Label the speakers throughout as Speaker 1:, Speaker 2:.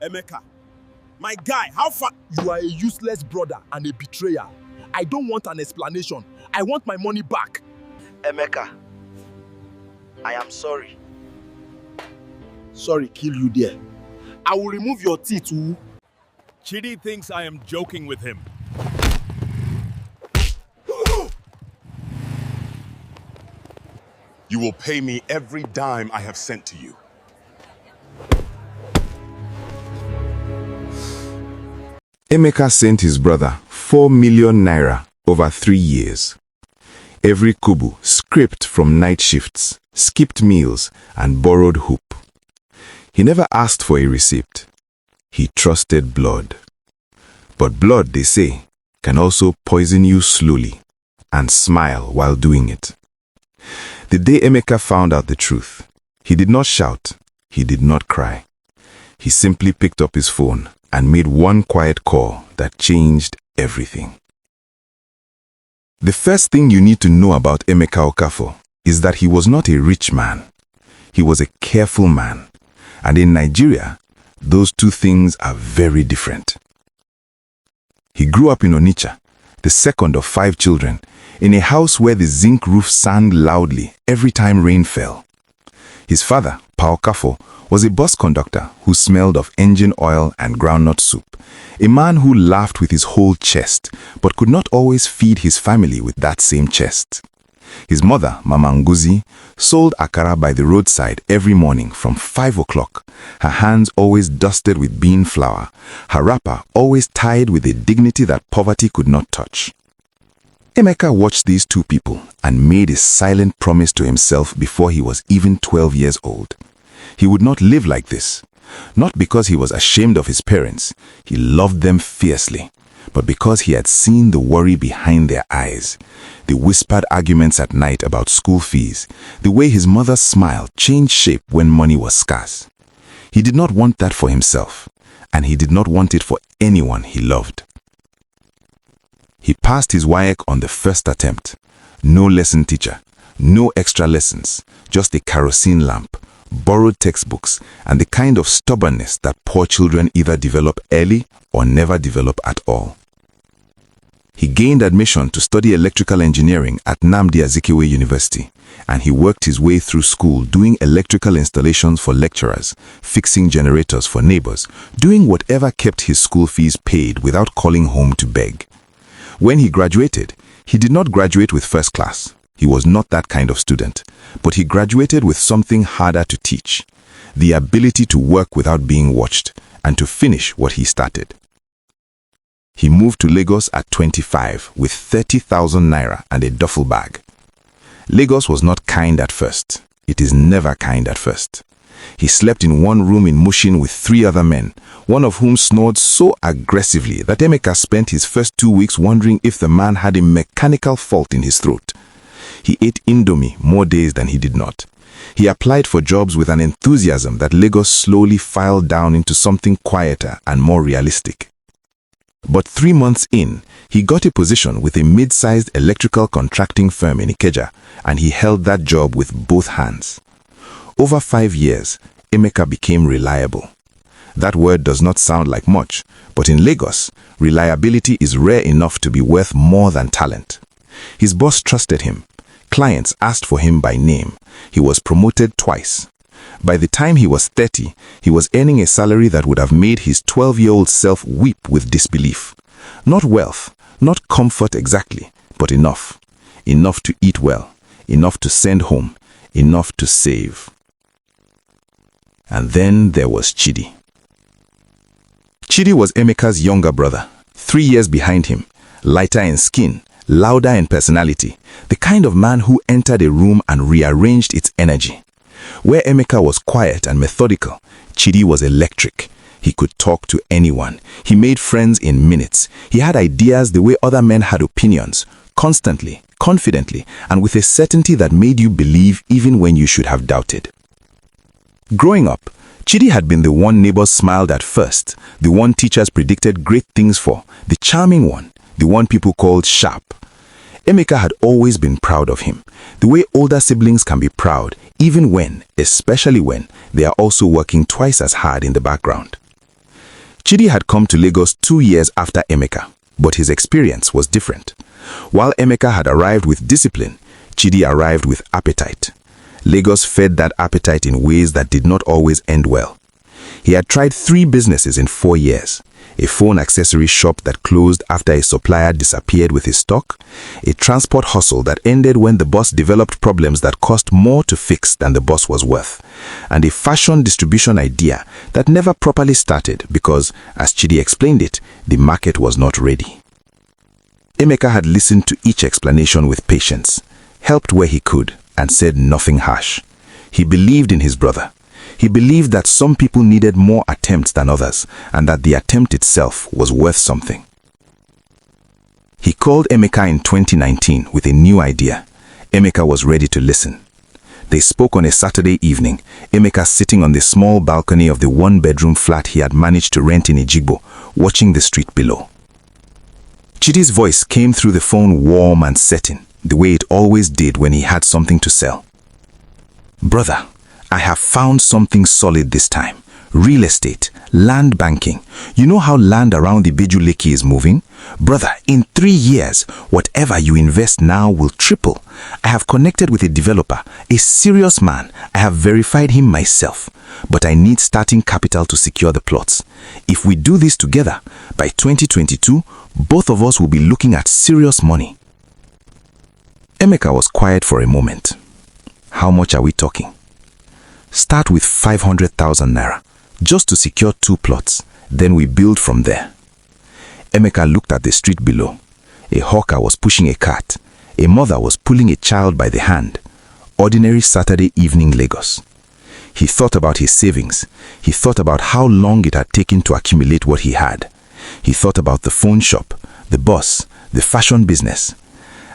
Speaker 1: Emeka, my guy, how far?
Speaker 2: You are a useless brother and a betrayer. I don't want an explanation. I want my money back.
Speaker 3: Emeka, I am sorry.
Speaker 2: Sorry, kill you there. I will remove your teeth too.
Speaker 1: Chidi thinks I am joking with him.
Speaker 4: You will pay me every dime I have sent to you.
Speaker 5: Emeka sent his brother 4 million naira over 3 years. Every kubu scraped from night shifts, skipped meals, and borrowed hoop. He never asked for a receipt. He trusted blood. But blood, they say, can also poison you slowly and smile while doing it. The day Emeka found out the truth, he did not shout, he did not cry. He simply picked up his phone and made one quiet call that changed everything. The first thing you need to know about Emeka Okafor is that he was not a rich man. He was a careful man. And in Nigeria, those two things are very different. He grew up in Onitsha, the second of 5 children, in a house where the zinc roof sang loudly every time rain fell. His father, Pa Okafor, was a bus conductor who smelled of engine oil and groundnut soup, a man who laughed with his whole chest but could not always feed his family with that same chest. His mother, Mama Nguzi, sold akara by the roadside every morning from 5 o'clock, her hands always dusted with bean flour, her wrapper always tied with a dignity that poverty could not touch. Emeka watched these two people and made a silent promise to himself before he was even 12 years old. He would not live like this, not because he was ashamed of his parents, he loved them fiercely, but because he had seen the worry behind their eyes, the whispered arguments at night about school fees, the way his mother's smile changed shape when money was scarce. He did not want that for himself, and he did not want it for anyone he loved. He passed his WAEC on the first attempt. No lesson teacher, no extra lessons, just a kerosene lamp, borrowed textbooks, and the kind of stubbornness that poor children either develop early or never develop at all. He gained admission to study electrical engineering at Nnamdi Azikiwe University, and he worked his way through school doing electrical installations for lecturers, fixing generators for neighbors, doing whatever kept his school fees paid without calling home to beg. When he graduated, he did not graduate with first class. He was not that kind of student, but he graduated with something harder to teach, the ability to work without being watched and to finish what he started. He moved to Lagos at 25 with 30,000 naira and a duffel bag. Lagos was not kind at first. It is never kind at first. He slept in one room in Mushin with 3 other men, one of whom snored so aggressively that Emeka spent his first 2 weeks wondering if the man had a mechanical fault in his throat. He ate Indomie more days than he did not. He applied for jobs with an enthusiasm that Lagos slowly filed down into something quieter and more realistic. But 3 months in, he got a position with a mid-sized electrical contracting firm in Ikeja, and he held that job with both hands. Over 5 years, Emeka became reliable. That word does not sound like much, but in Lagos, reliability is rare enough to be worth more than talent. His boss trusted him. Clients asked for him by name. He was promoted twice. By the time he was 30, he was earning a salary that would have made his 12-year-old self weep with disbelief. Not wealth, not comfort exactly, but enough. Enough to eat well, enough to send home, enough to save. And then there was Chidi. Chidi was Emeka's younger brother, 3 years behind him, lighter in skin, louder in personality, the kind of man who entered a room and rearranged its energy. Where Emeka was quiet and methodical, Chidi was electric. He could talk to anyone. He made friends in minutes. He had ideas the way other men had opinions, constantly, confidently, and with a certainty that made you believe even when you should have doubted. Growing up, Chidi had been the one neighbors smiled at first, the one teachers predicted great things for, the charming one, the one people called sharp. Emeka had always been proud of him, the way older siblings can be proud, even when, especially when, they are also working twice as hard in the background. Chidi had come to Lagos 2 years after Emeka, but his experience was different. While Emeka had arrived with discipline, Chidi arrived with appetite. Lagos fed that appetite in ways that did not always end well. He had tried 3 businesses in 4 years. A phone accessory shop that closed after a supplier disappeared with his stock, a transport hustle that ended when the boss developed problems that cost more to fix than the boss was worth, and a fashion distribution idea that never properly started because, as Chidi explained it, the market was not ready. Emeka had listened to each explanation with patience, helped where he could, and said nothing harsh. He believed in his brother. He believed that some people needed more attempts than others, and that the attempt itself was worth something. He called Emeka in 2019 with a new idea. Emeka was ready to listen. They spoke on a Saturday evening, Emeka sitting on the small balcony of the 1-bedroom flat he had managed to rent in Ejigbo, watching the street below. Chidi's voice came through the phone warm and certain, the way it always did when he had something to sell. "Brother, I have found something solid this time. Real estate, land banking. You know how land around the Beju Lake is moving? Brother, in 3 years, whatever you invest now will triple. I have connected with a developer, a serious man. I have verified him myself. But I need starting capital to secure the plots. If we do this together, by 2022, both of us will be looking at serious money." Emeka was quiet for a moment. "How much are we talking?" "Start with 500,000 naira, just to secure 2 plots. Then we build from there." Emeka looked at the street below. A hawker was pushing a cart. A mother was pulling a child by the hand. Ordinary Saturday evening Lagos. He thought about his savings. He thought about how long it had taken to accumulate what he had. He thought about the phone shop, the boss, the fashion business.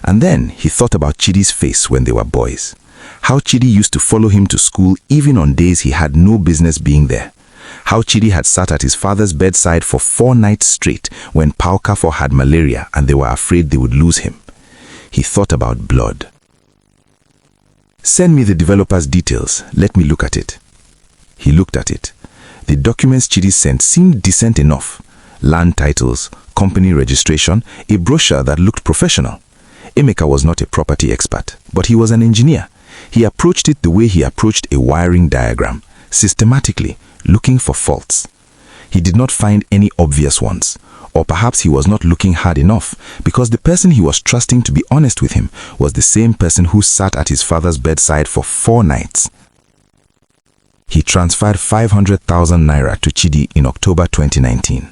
Speaker 5: And then he thought about Chidi's face when they were boys. How Chidi used to follow him to school even on days he had no business being there. How Chidi had sat at his father's bedside for 4 nights straight when Pao Kafo had malaria and they were afraid they would lose him. He thought about blood. "Send me the developer's details. Let me look at it." He looked at it. The documents Chidi sent seemed decent enough. Land titles, company registration, a brochure that looked professional. Emeka was not a property expert, but he was an engineer. He approached it the way he approached a wiring diagram, systematically, looking for faults. He did not find any obvious ones, or perhaps he was not looking hard enough, because the person he was trusting to be honest with him was the same person who sat at his father's bedside for 4 nights. He transferred 500,000 naira to Chidi in October 2019.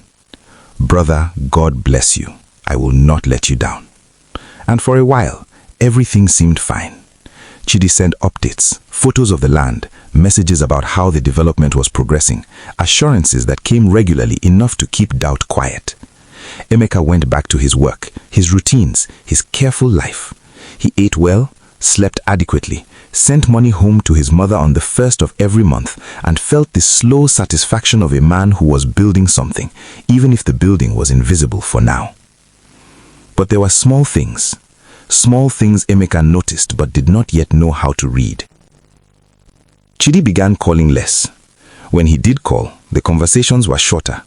Speaker 5: "Brother, God bless you. I will not let you down." And for a while, everything seemed fine. Chidi sent updates, photos of the land, messages about how the development was progressing, assurances that came regularly enough to keep doubt quiet. Emeka went back to his work, his routines, his careful life. He ate well, slept adequately, sent money home to his mother on the 1st of every month, and felt the slow satisfaction of a man who was building something, even if the building was invisible for now. But there were small things Emeka noticed but did not yet know how to read. Chidi began calling less. When he did call, the conversations were shorter.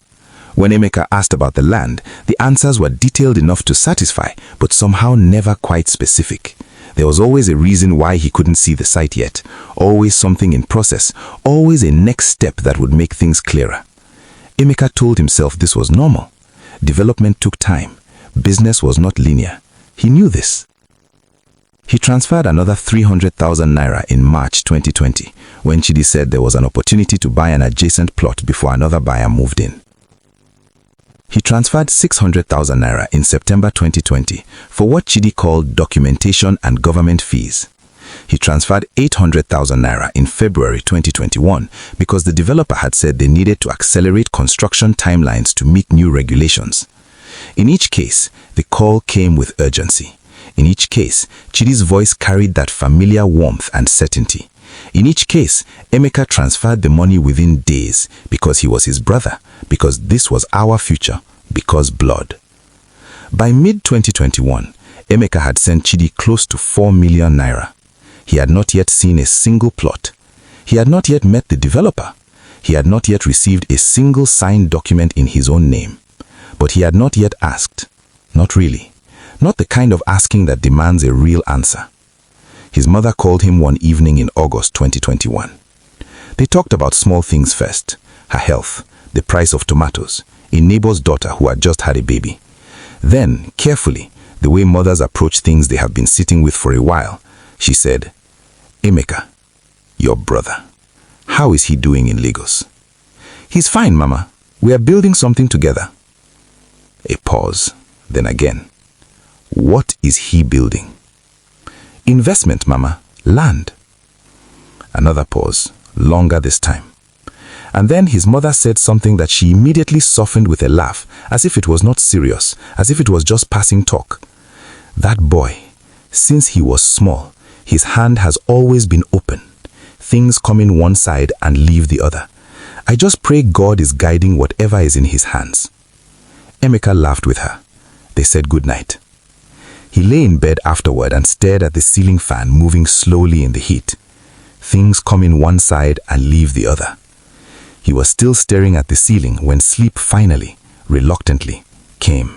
Speaker 5: When Emeka asked about the land, the answers were detailed enough to satisfy, but somehow never quite specific. There was always a reason why he couldn't see the site yet, always something in process, always a next step that would make things clearer. Emeka told himself this was normal. Development took time. Business was not linear. He knew this. He transferred another 300,000 naira in March 2020, when Chidi said there was an opportunity to buy an adjacent plot before another buyer moved in. He transferred 600,000 naira in September 2020 for what Chidi called documentation and government fees. He transferred 800,000 naira in February 2021 because the developer had said they needed to accelerate construction timelines to meet new regulations. In each case, the call came with urgency. In each case, Chidi's voice carried that familiar warmth and certainty. In each case, Emeka transferred the money within days because he was his brother, because this was our future, because blood. By mid-2021, Emeka had sent Chidi close to 4 million naira. He had not yet seen a single plot. He had not yet met the developer. He had not yet received a single signed document in his own name. But he had not yet asked. Not really. Not the kind of asking that demands a real answer. His mother called him one evening in August 2021. They talked about small things first: her health, the price of tomatoes, a neighbor's daughter who had just had a baby. Then, carefully, the way mothers approach things they have been sitting with for a while, she said, "Emeka, your brother, how is he doing in Lagos?" "He's fine, Mama. We are building something together." A pause, then again. "What is he building?" "Investment, Mama. Land." Another pause, longer this time. And then his mother said something that she immediately softened with a laugh, as if it was not serious, as if it was just passing talk. "That boy, since he was small, his hand has always been open. Things come in one side and leave the other. I just pray God is guiding whatever is in his hands." Emeka laughed with her. They said goodnight. He lay in bed afterward and stared at the ceiling fan moving slowly in the heat. Things come in one side and leave the other. He was still staring at the ceiling when sleep finally, reluctantly, came.